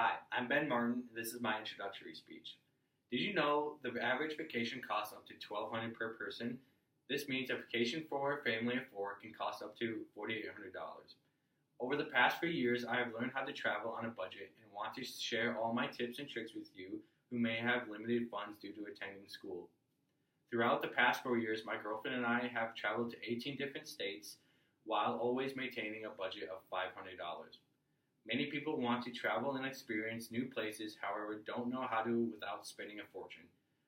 Hi, I'm Ben Martin. This is my introductory speech. Did you know the average vacation costs up to $1,200 per person? This means a vacation for a family of four can cost up to $4,800. Over the past few years, I have learned how to travel on a budget and want to share all my tips and tricks with you who may have limited funds due to attending school. Throughout the past 4 years, my girlfriend and I have traveled to 18 different states while always maintaining a budget of $500. Many people want to travel and experience new places, however, don't know how to without spending a fortune.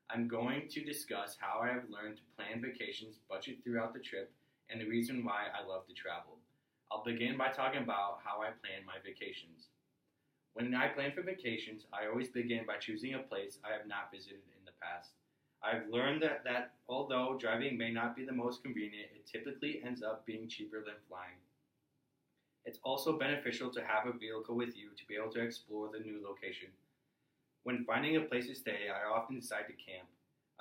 I'm going to discuss how I have learned to plan vacations, budget throughout the trip, and the reason why I love to travel. I'll begin by talking about how I plan my vacations. When I plan for vacations, I always begin by choosing a place I have not visited in the past. I've learned that although driving may not be the most convenient, it typically ends up being cheaper than flying. It's also beneficial to have a vehicle with you to be able to explore the new location. When finding a place to stay, I often decide to camp.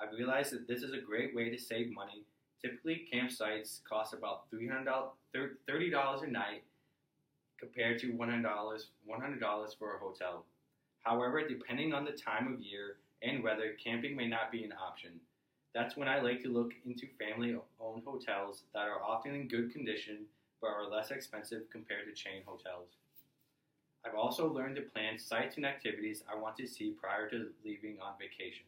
I've realized that this is a great way to save money. Typically, campsites cost about $30 a night compared to $100 for a hotel. However, depending on the time of year and weather, camping may not be an option. That's when I like to look into family-owned hotels that are often in good condition but are less expensive compared to chain hotels. I've also learned to plan sites and activities I want to see prior to leaving on vacation.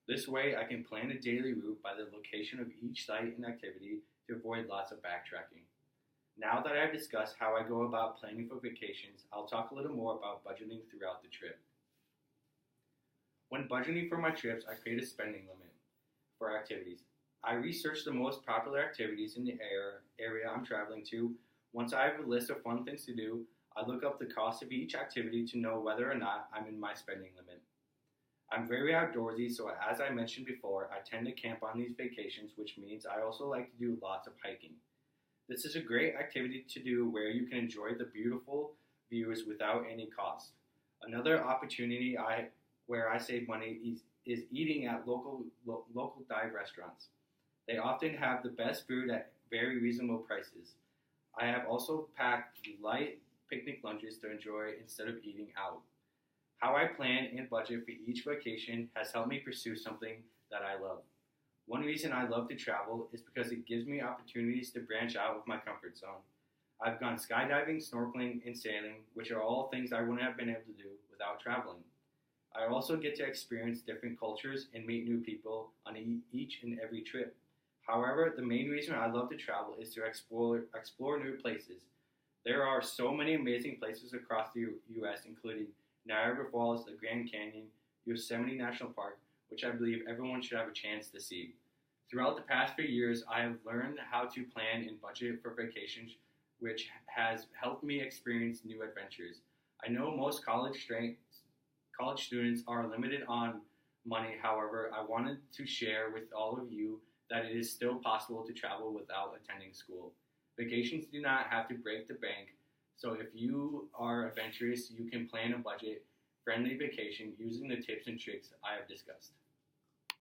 This way, I can plan a daily route by the location of each site and activity to avoid lots of backtracking. Now that I've discussed how I go about planning for vacations, I'll talk a little more about budgeting throughout the trip. When budgeting for my trips, I create a spending limit for activities. I research the most popular activities in the area I'm traveling to. Once I have a list of fun things to do, I look up the cost of each activity to know whether or not I'm in my spending limit. I'm very outdoorsy, so as I mentioned before, I tend to camp on these vacations, which means I also like to do lots of hiking. This is a great activity to do where you can enjoy the beautiful views without any cost. Another opportunity where I save money is eating at local dive restaurants. They often have the best food at very reasonable prices. I have also packed light picnic lunches to enjoy instead of eating out. How I plan and budget for each vacation has helped me pursue something that I love. One reason I love to travel is because it gives me opportunities to branch out of my comfort zone. I've gone skydiving, snorkeling, and sailing, which are all things I wouldn't have been able to do without traveling. I also get to experience different cultures and meet new people on each and every trip. However, the main reason I love to travel is to explore new places. There are so many amazing places across the U.S., including Niagara Falls, the Grand Canyon, Yosemite National Park, which I believe everyone should have a chance to see. Throughout the past few years, I have learned how to plan and budget for vacations, which has helped me experience new adventures. I know most college students are limited on money. However, I wanted to share with all of you that it is still possible to travel without attending school. Vacations do not have to break the bank, so if you are adventurous, you can plan a budget-friendly vacation using the tips and tricks I have discussed.